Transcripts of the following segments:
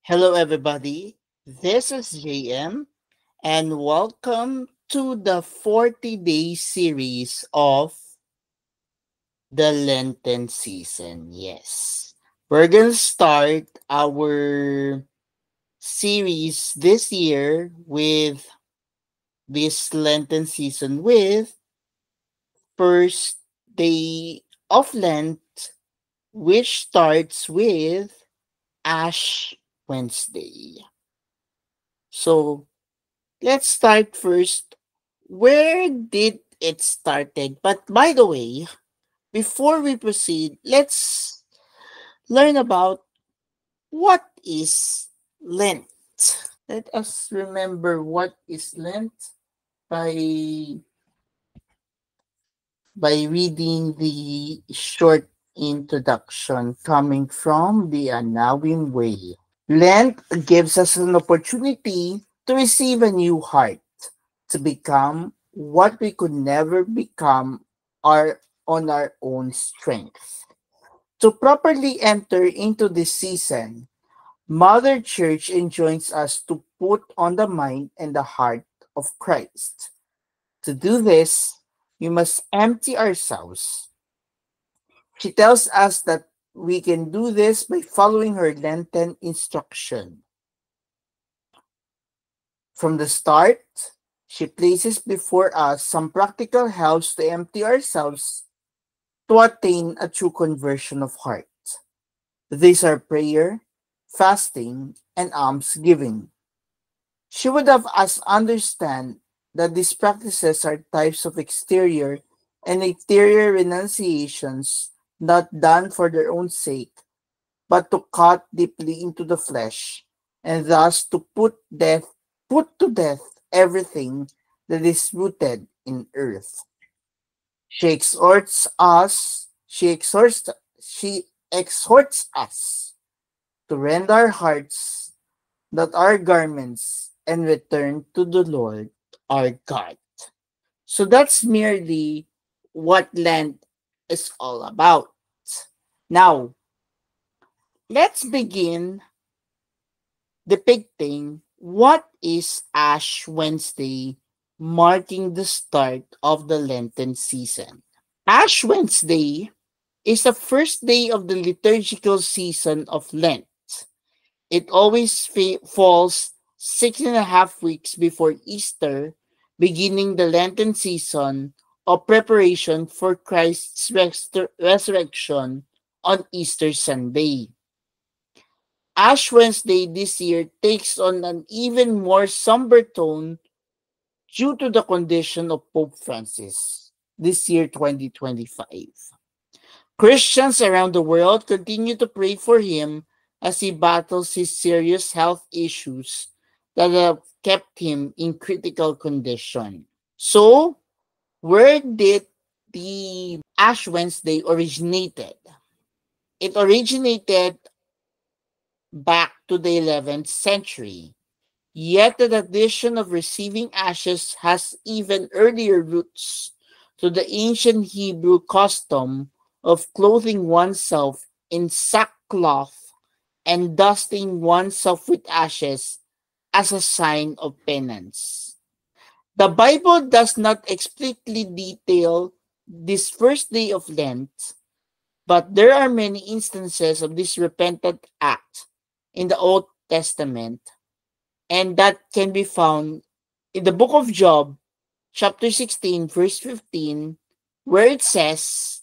Hello, everybody. This is JM, and welcome to the 40-day series of the Lenten season. Yes, we're going to start our series this year with this Lenten season with first day of Lent, which starts with Ash Wednesday. So, let's start first. Where did it started? But by the way, before we proceed, let's learn about what is Lent. Let us remember what is Lent by reading the short introduction coming from the Anawim Way. Lent gives us an opportunity to receive a new heart, to become what we could never become on our own strength. To properly enter into this season, Mother Church enjoins us to put on the mind and the heart of Christ. To do this, we must empty ourselves. She tells us that we can do this by following her Lenten instruction. From the start, she places before us some practical helps to empty ourselves to attain a true conversion of heart. These are prayer, fasting, and almsgiving. She would have us understand that these practices are types of exterior and interior renunciations not done for their own sake, but to cut deeply into the flesh, and thus to put to death everything that is rooted in earth. She exhorts us, she exhorts us to rend our hearts, not our garments, and return to the Lord our God. So that's merely what Lent is all about. Now, let's begin depicting what is Ash Wednesday, marking the start of the Lenten season. Ash Wednesday is the first day of the liturgical season of Lent. It always falls 6.5 weeks before Easter, beginning the Lenten season of preparation for Christ's resurrection on Easter Sunday. Ash Wednesday this year takes on an even more somber tone due to the condition of Pope Francis this year 2025. Christians around the world continue to pray for him as he battles his serious health issues that have kept him in critical condition. So, where did the Ash Wednesday originated? It originated back to the 11th century. Yet the tradition of receiving ashes has even earlier roots to the ancient Hebrew custom of clothing oneself in sackcloth and dusting oneself with ashes as a sign of penance. The Bible does not explicitly detail this first day of Lent, but there are many instances of this repentant act in the Old Testament, and that can be found in the book of Job, chapter 16, verse 15, where it says,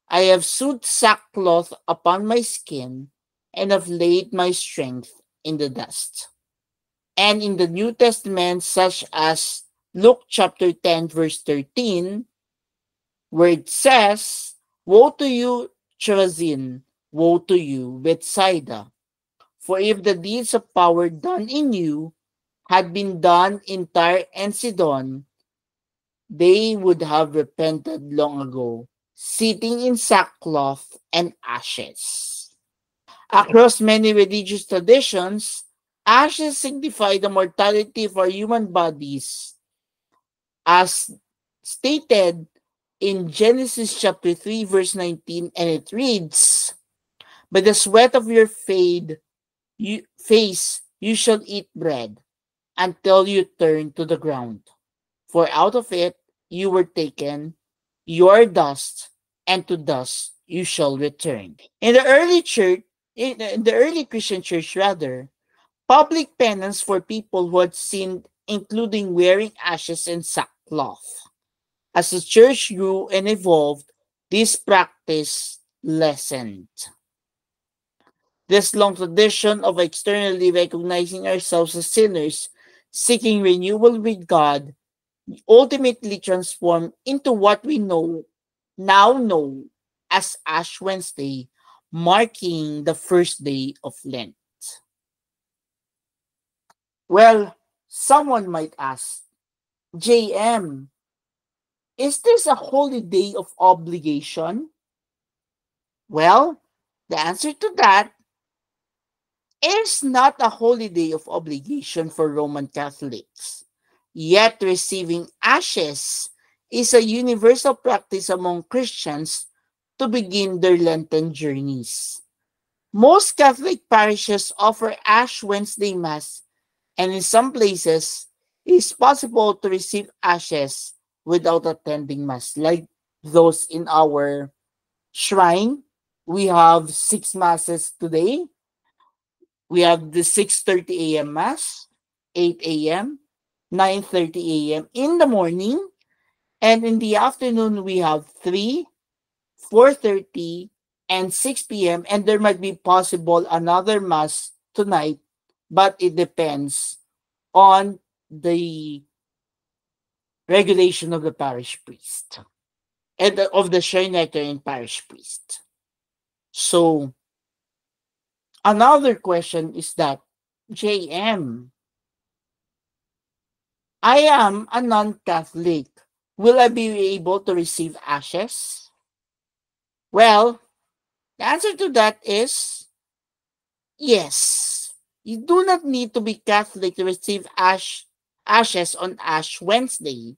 I have sewed sackcloth upon my skin and have laid my strength in the dust. And in the New Testament, such as Luke chapter 10, verse 13, where it says, woe to you, Chorazin, woe to you, Bethsaida. For if the deeds of power done in you had been done in Tyre and Sidon, they would have repented long ago, sitting in sackcloth and ashes. Across many religious traditions, ashes signify the mortality of our human bodies, as stated in Genesis chapter 3, verse 19, and it reads, by the sweat of your you shall eat bread until you turn to the ground. For out of it you were taken, you are dust, and to dust you shall return. In the early Christian church rather, public penance for people who had sinned, including wearing ashes and sackcloth. As the church grew and evolved, this practice lessened. This long tradition of externally recognizing ourselves as sinners, seeking renewal with God, ultimately transformed into what we now know as Ash Wednesday, marking the first day of Lent. Well, someone might ask, JM, is this a holy day of obligation? Well, the answer to that is not a holy day of obligation for Roman Catholics. Yet receiving ashes is a universal practice among Christians to begin their Lenten journeys. Most Catholic parishes offer Ash Wednesday Mass, and in some places, it is possible to receive ashes without attending Mass, like those in our shrine. We have 6 Masses today. We have the 6:30 a.m. Mass, 8 a.m., 9:30 a.m. in the morning, and in the afternoon we have 3, 4:30, and 6 p.m. And there might be possible another Mass tonight, but it depends on the regulation of the parish priest and of the Shrinectarian parish priest. So another question is that, JM, I am a non-Catholic. Will I be able to receive ashes? Well, the answer to that is yes. You do not need to be Catholic to receive ashes on Ash Wednesday.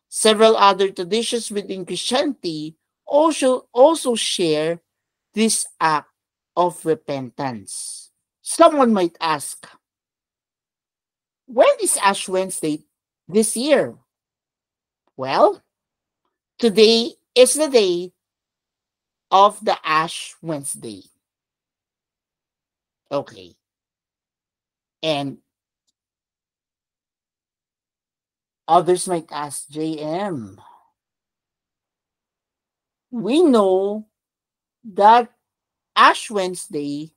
Several other traditions within Christianity also share this act of repentance. Someone might ask, when is Ash Wednesday this year? Well, today is the day of the Ash Wednesday. Okay. And others might ask, JM, we know that Ash Wednesday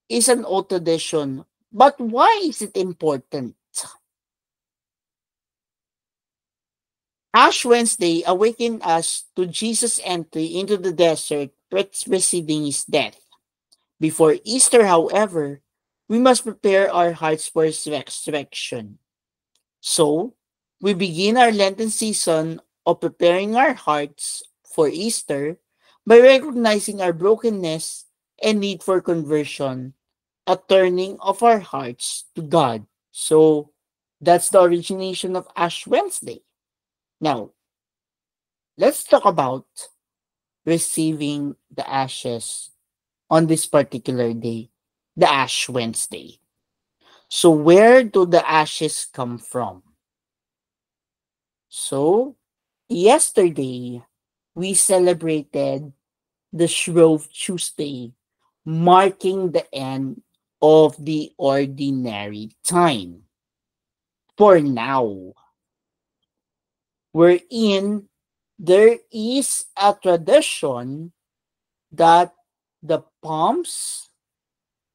is an old tradition, but why is it important? Ash Wednesday awakened us to Jesus' entry into the desert preceding his death. Before Easter, however, we must prepare our hearts for his resurrection. So, we begin our Lenten season of preparing our hearts for Easter by recognizing our brokenness and need for conversion, a turning of our hearts to God. So, that's the origination of Ash Wednesday. Now, let's talk about receiving the ashes on this particular day, the Ash Wednesday. So, where do the ashes come from? So, yesterday, we celebrated the Shrove Tuesday, marking the end of the ordinary time. For now, wherein there is a tradition that the palms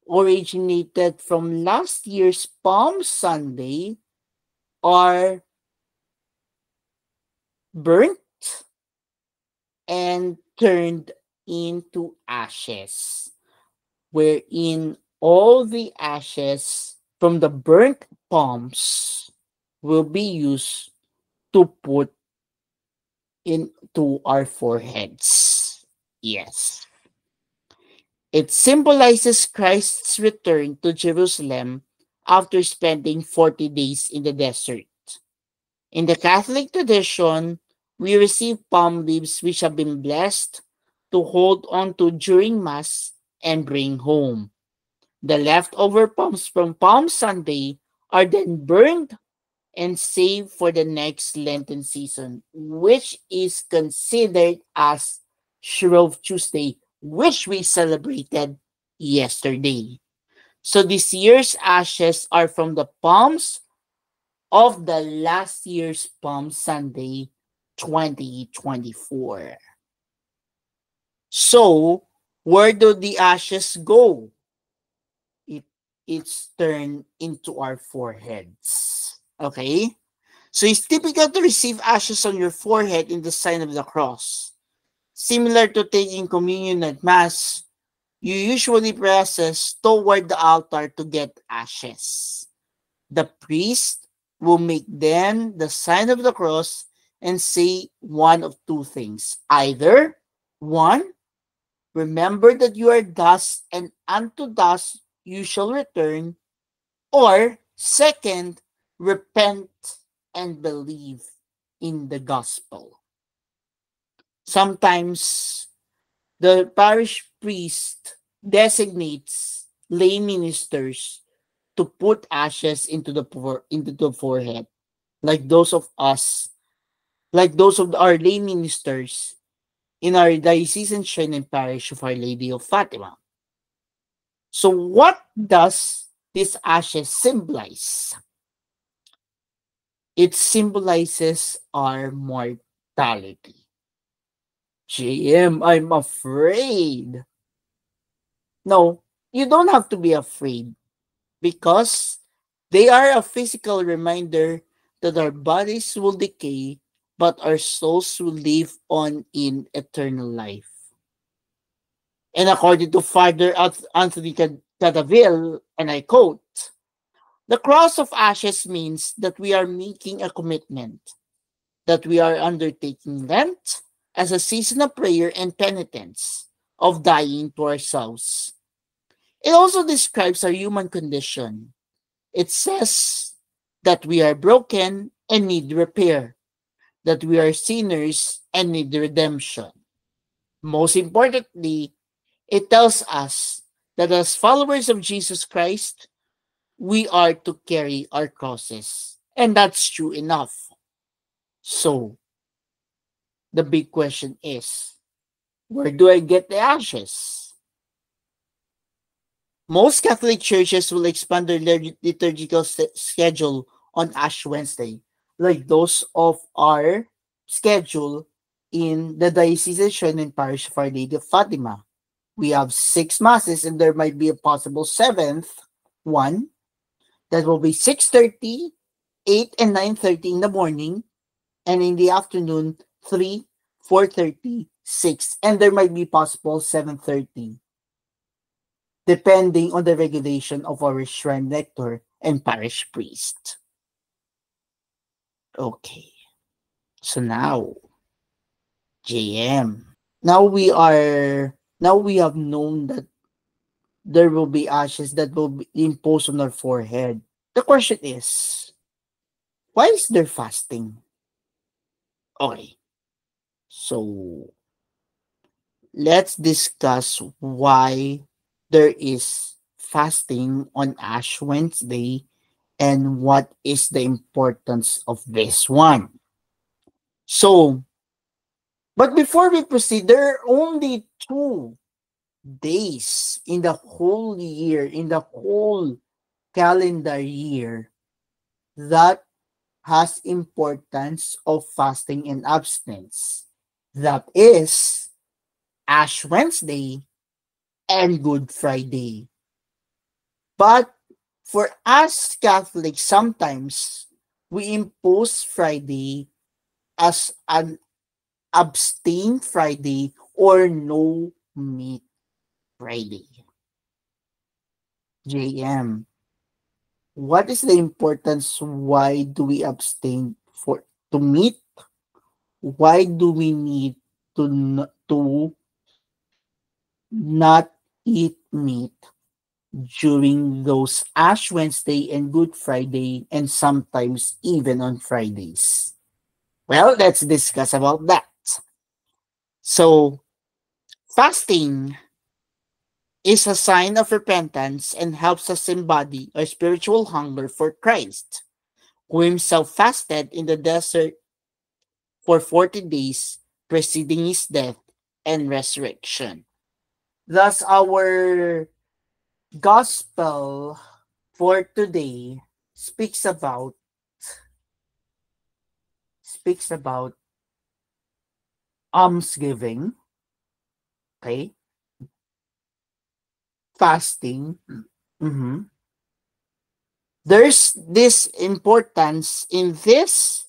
originated from last year's Palm Sunday are burnt and turned into ashes, wherein all the ashes from the burnt palms will be used to put into our foreheads. Yes. It symbolizes Christ's return to Jerusalem after spending 40 days in the desert. In the Catholic tradition, we receive palm leaves which have been blessed to hold on to during Mass and bring home. The leftover palms from Palm Sunday are then burned and saved for the next Lenten season, which is considered as Shrove Tuesday, which we celebrated yesterday. So this year's ashes are from the palms of the last year's Palm Sunday 2024. So, where do the ashes go? It, it's turned into our foreheads. Okay? So it's typical to receive ashes on your forehead in the sign of the cross. Similar to taking communion at Mass, you usually presses toward the altar to get ashes. The priest will make then the sign of the cross and say one of two things. Either, one, remember that you are dust and unto dust you shall return, or second, repent and believe in the gospel. Sometimes the parish priest designates lay ministers to put ashes into the forehead, like those of us, like those of our lay ministers in our diocesan shrine and parish of Our Lady of Fatima. So, what does this ashes symbolize? It symbolizes our mortality. JM, I'm afraid. No, you don't have to be afraid because they are a physical reminder that our bodies will decay, but our souls will live on in eternal life. And according to Father Anthony Cadaville, and I quote, the cross of ashes means that we are making a commitment, that we are undertaking Lent as a season of prayer and penitence, of dying to ourselves. It also describes our human condition. It says that we are broken and need repair, that we are sinners and need redemption. Most importantly, it tells us that as followers of Jesus Christ, we are to carry our crosses. And that's true enough. So, the big question is, where do I get the ashes? Most Catholic churches will expand their liturgical schedule on Ash Wednesday, like those of our schedule in the Diocesan Shrine and Parish of Our Lady of Fatima. We have 6 masses and there might be a possible 7th one that will be 6:30, 8 and 9:30 in the morning, and in the afternoon 3, 4:30, 6, and there might be possible 7:30 depending on the regulation of our shrine rector and parish priest. Okay. So now, JM. Now we have known that there will be ashes that will be imposed on our forehead. The question is, why is there fasting? Okay. So let's discuss why there is fasting on Ash Wednesday and what is the importance of this one. So, but before we proceed, there are only 2 days in the whole year, in the whole calendar year, that has importance of fasting and abstinence. That is Ash Wednesday and Good Friday. But for us Catholics, sometimes we impose Friday as an abstain Friday or no meat Friday. JM, what is the importance? Why do we abstain for to meat? Why do we need to not eat meat during those Ash Wednesday and Good Friday, and sometimes even on Fridays? Well, let's discuss about that. So, fasting is a sign of repentance and helps us embody our spiritual hunger for Christ, who himself fasted in the desert for 40 days preceding his death and resurrection. Thus, our gospel for today speaks about speaks about almsgiving, okay, fasting. Mhm. There's this importance in this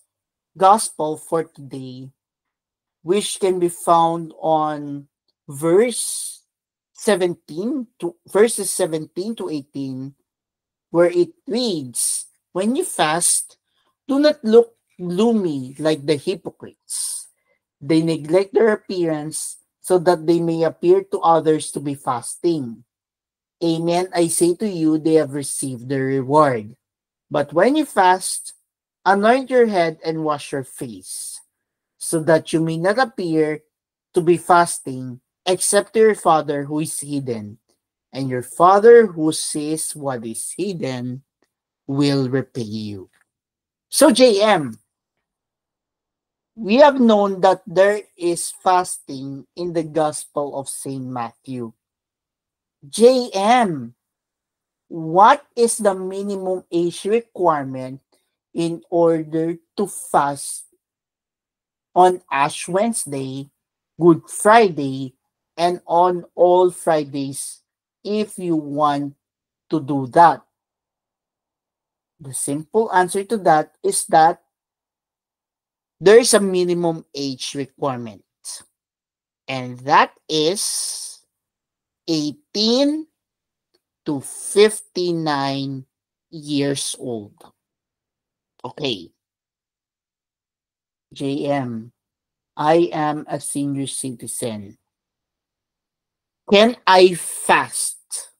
gospel for today, which can be found on verse 17 to verses 17 to 18, where it reads, "When you fast, do not look gloomy like the hypocrites. They neglect their appearance so that they may appear to others to be fasting. Amen, I say to you, they have received their reward. But when you fast, anoint your head and wash your face, so that you may not appear to be fasting, except to your Father who is hidden. And your Father who sees what is hidden will repay you." So, JM, we have known that there is fasting in the Gospel of St. Matthew. JM, what is the minimum age requirement in order to fast on Ash Wednesday, Good Friday, and on all Fridays if you want to do that? The simple answer to that is that there is a minimum age requirement, and that is 18 to 59 years old. Okay, JM, I am a senior citizen. Can I fast?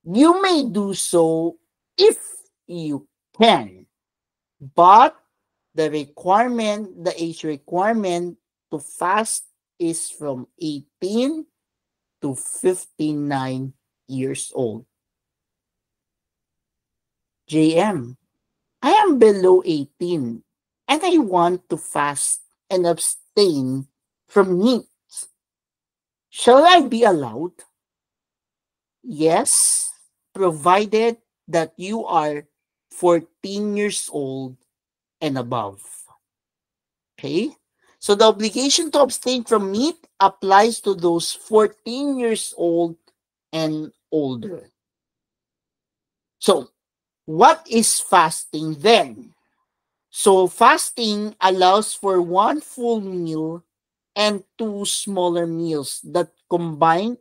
You may do so if you can, but the age requirement to fast is from 18 to 59 years old. JM, I am below 18 and I want to fast and abstain from meat. Shall I be allowed? Yes, provided that you are 14 years old and above. Okay? So the obligation to abstain from meat applies to those 14 years old and older. So, what is fasting then? So, fasting allows for one full meal and two smaller meals that combined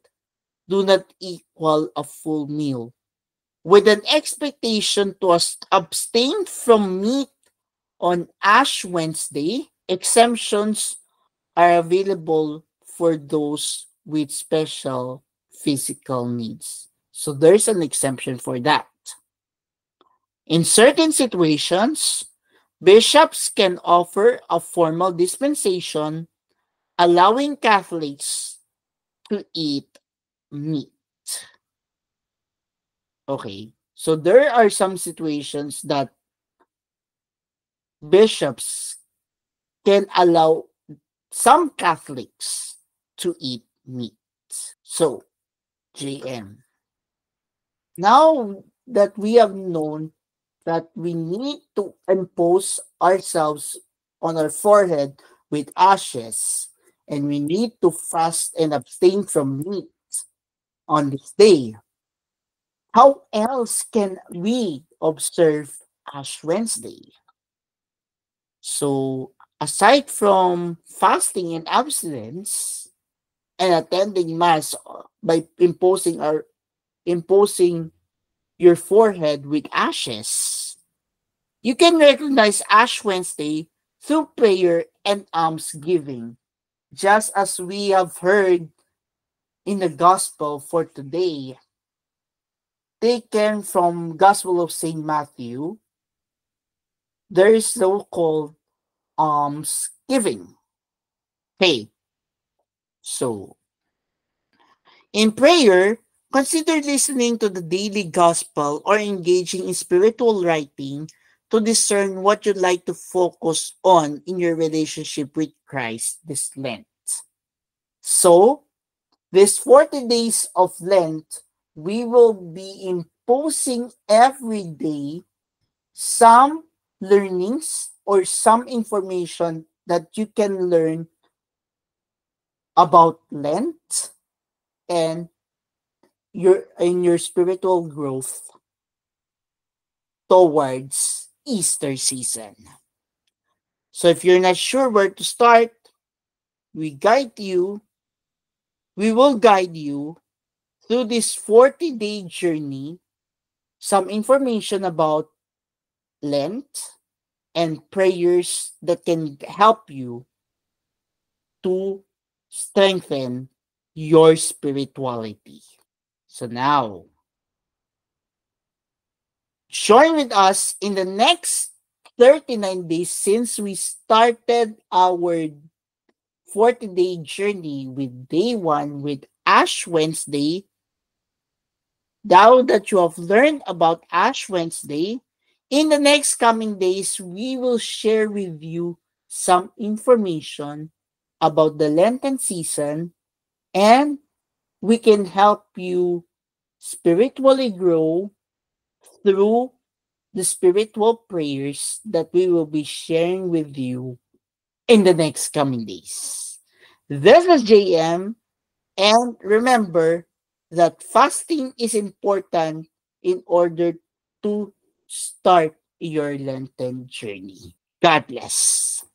do not equal a full meal, with an expectation to abstain from meat on Ash Wednesday. Exemptions are available for those with special physical needs. So there's an exemption for that. In certain situations, bishops can offer a formal dispensation allowing Catholics to eat meat. Okay. So there are some situations that bishops can allow some Catholics to eat meat. So, JM, now that we have known that we need to impose ourselves on our forehead with ashes, and we need to fast and abstain from meat on this day, how else can we observe Ash Wednesday? So, aside from fasting and abstinence and attending mass by imposing your forehead with ashes, you can recognize Ash Wednesday through prayer and almsgiving, just as we have heard in the gospel for today, taken from Gospel of St. Matthew. There is so-called almsgiving. Okay, so In prayer, consider listening to the daily gospel or engaging in spiritual writing to discern what you'd like to focus on in your relationship with Christ this Lent. So, these 40 days of Lent, we will be imposing every day some learnings or some information that you can learn about Lent and your spiritual growth towards Easter season. So if you're not sure where to start, we guide you, we will guide you through this 40-day journey, some information about Lent and prayers that can help you to strengthen your spirituality. So now, join with us in the next 39 days since we started our 40-day journey with day 1 with Ash Wednesday. Now that you have learned about Ash Wednesday, in the next coming days, we will share with you some information about the Lenten season, and we can help you spiritually grow through the spiritual prayers that we will be sharing with you in the next coming days. This is JM, and remember that fasting is important in order to start your Lenten journey. God bless.